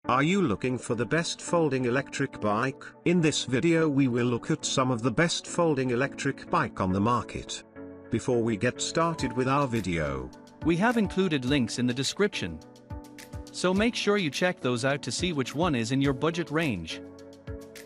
Are you looking for the best folding electric bike? In this video we will look at some of the best folding electric bike on the market. Before we get started with our video, we have included links in the description, so make sure you check those out to see which one is in your budget range.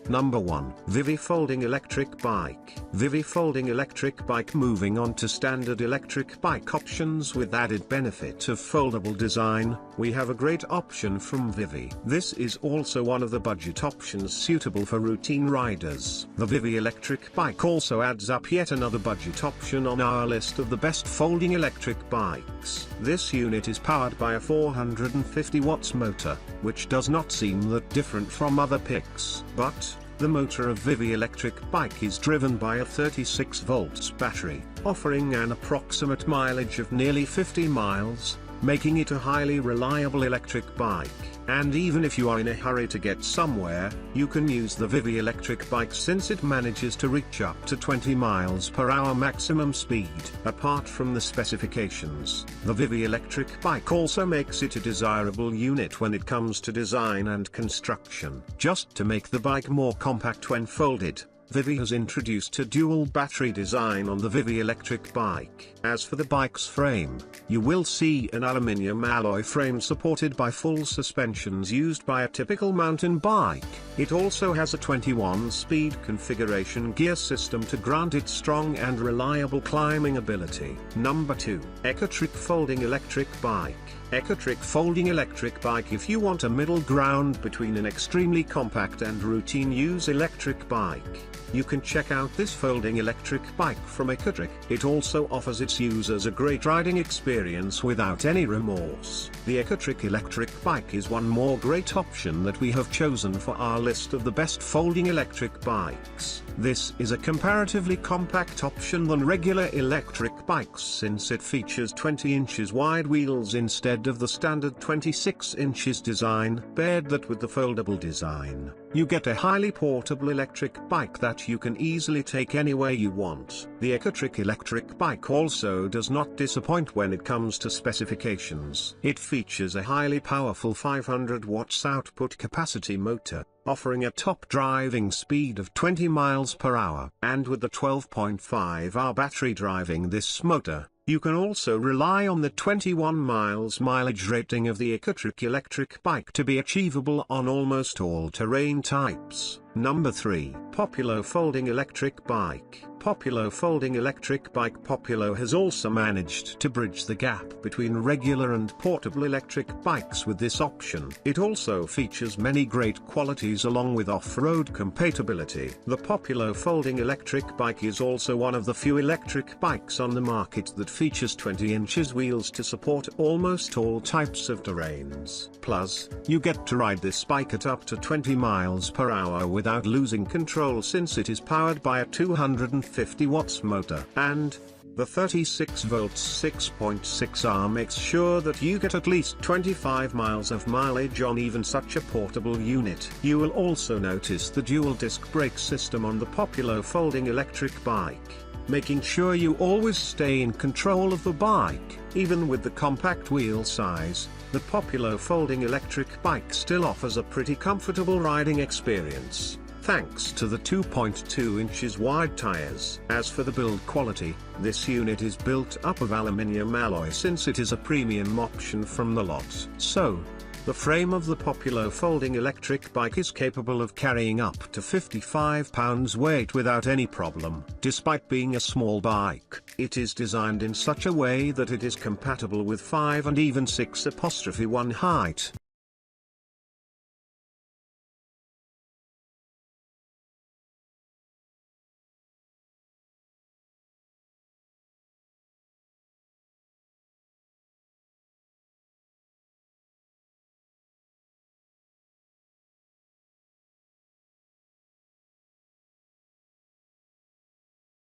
Number 1. Vivi Folding Electric Bike. Vivi Folding Electric Bike. Moving on to standard electric bike options with added benefit of foldable design, we have a great option from Vivi. This is also one of the budget options suitable for routine riders. The Vivi electric bike also adds up yet another budget option on our list of the best folding electric bikes. This unit is powered by a 450 watts motor, which does not seem that different from other picks, but the motor of Vivi electric bike is driven by a 36 volts battery, offering an approximate mileage of nearly 50 miles, making it a highly reliable electric bike. And even if you are in a hurry to get somewhere, you can use the Vivi electric bike since it manages to reach up to 20 miles per hour maximum speed. Apart from the specifications, the Vivi electric bike also makes it a desirable unit when it comes to design and construction. Just to make the bike more compact when folded, Vivi has introduced a dual battery design on the Vivi electric bike. As for the bike's frame, you will see an aluminium alloy frame supported by full suspensions used by a typical mountain bike. It also has a 21-speed configuration gear system to grant it strong and reliable climbing ability. Number 2. Ecotric Folding Electric Bike. Ecotric Folding Electric Bike. If you want a middle ground between an extremely compact and routine use electric bike, you can check out this folding electric bike from Ecotric. It also offers its users a great riding experience without any remorse. The Ecotric electric bike is one more great option that we have chosen for our list of the best folding electric bikes. This is a comparatively compact option than regular electric bikes since it features 20 inches wide wheels instead of the standard 26 inches design. Paired that with the foldable design, you get a highly portable electric bike that you can easily take anywhere you want. The Ecotric electric bike also does not disappoint when it comes to specifications. It features a highly powerful 500 watts output capacity motor, offering a top driving speed of 20 miles per hour. And with the 12.5-hour battery driving this motor, you can also rely on the 21 miles mileage rating of the Ecotric electric bike to be achievable on almost all terrain types. Number 3. Populo Folding Electric Bike. Populo Folding Electric Bike. Populo has also managed to bridge the gap between regular and portable electric bikes with this option. It also features many great qualities along with off-road compatibility. The Populo Folding Electric Bike is also one of the few electric bikes on the market that features 20 inches wheels to support almost all types of terrains. Plus, you get to ride this bike at up to 20 miles per hour without losing control since it is powered by a 250 watts motor. And the 36 volts 6.6R makes sure that you get at least 25 miles of mileage on even such a portable unit. You will also notice the dual disc brake system on the Populo Folding Electric Bike, making sure you always stay in control of the bike. Even with the compact wheel size, the Populo Folding Electric Bike still offers a pretty comfortable riding experience, thanks to the 2.2 inches wide tires. As for the build quality, this unit is built up of aluminium alloy since it is a premium option from the lot. So, the frame of the Populo Folding Electric Bike is capable of carrying up to 55 pounds weight without any problem. Despite being a small bike, it is designed in such a way that it is compatible with 5 and even 6'1" height.